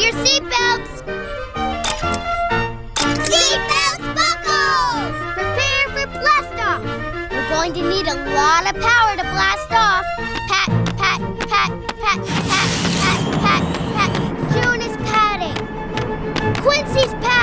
your seatbelts! Seatbelts buckled! Prepare for blast-off! We're going to need a lot of power to blast off. Pat, pat, pat, pat, pat, pat, pat, pat. June is patting. Quincy's patting.